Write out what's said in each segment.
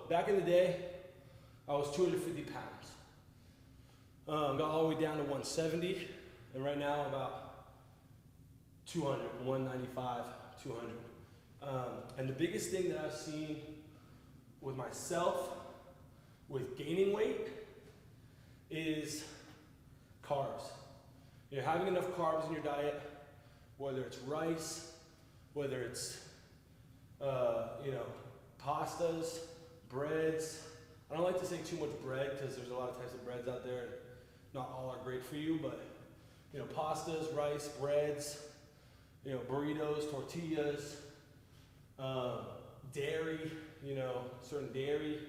back in the day, I was 250 pounds. Got all the way down to 170, and right now I'm about 200, 195, 200. And the biggest thing that I've seen with myself, with gaining weight, is carbs. You're having enough carbs in your diet, whether it's rice, whether it's pastas, breads. I don't like to say too much bread because there's a lot of types of breads out there and not all are great for you, but pastas, rice, breads, burritos, tortillas, dairy, certain dairy,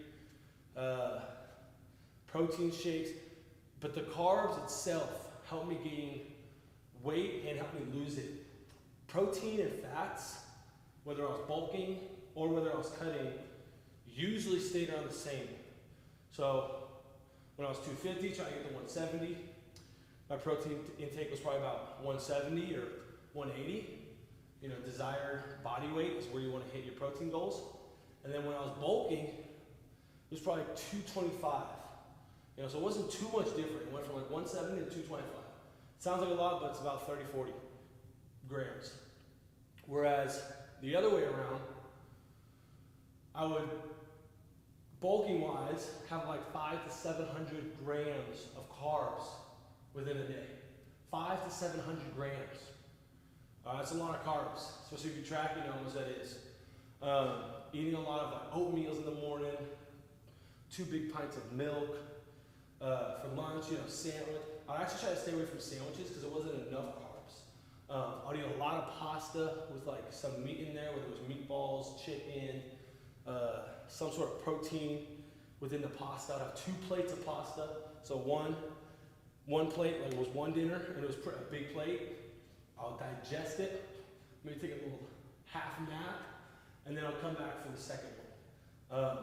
protein shakes. But the carbs itself help me gain weight and help me lose it. Protein and fats, whether I was bulking or whether I was cutting, usually stayed around the same. So when I was 250, trying to get to 170, my protein intake was probably about 170 or 180. Desired body weight is where you want to hit your protein goals. And then when I was bulking, it was probably 225. So it wasn't too much different. It went from like 170 to 225. Sounds like a lot, but it's about 30, 40 grams. Whereas the other way around, I would, bulking wise, have like 500 to 700 grams of carbs within a day. 500 to 700 grams. That's a lot of carbs, especially if you track, how much that is. Eating a lot of like oatmeals in the morning, 2 big pints of milk. For lunch, sandwich. I actually try to stay away from sandwiches because it wasn't enough carbs. I'd eat a lot of pasta with like some meat in there, whether it was meatballs, chicken, some sort of protein within the pasta. I'd have 2 plates of pasta. So one plate, like it was one dinner, and it was a big plate. I'll digest it, maybe take a little half nap, and then I'll come back for the second one.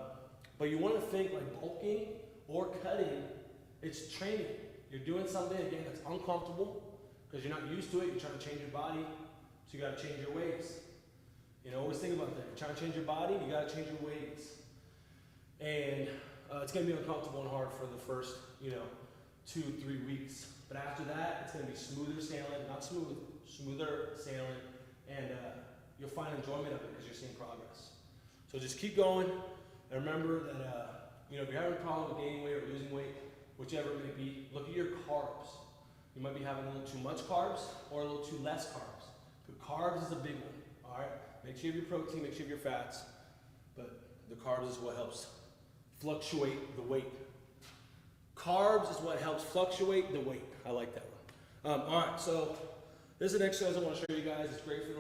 But you want to think like bulking or cutting, it's training. You're doing something, again, that's uncomfortable because you're not used to it. You're trying to change your body, so you got to change your weights. Always think about that. You're trying to change your body, you got to change your weights. And it's going to be uncomfortable and hard for the first, 2-3 weeks. But after that, it's going to be smoother sailing, not smooth, smoother sailing, and you'll find enjoyment of it because you're seeing progress. So just keep going, and remember that if you're having a problem with gaining weight or losing weight, whichever it may be, look at your carbs. You might be having a little too much carbs or a little too less carbs. But carbs is a big one, all right? Make sure you have your protein, make sure you have your fats, but the carbs is what helps fluctuate the weight. Carbs is what helps fluctuate the weight. I like that one. All right, so this is an exercise I want to show you guys. It's great for the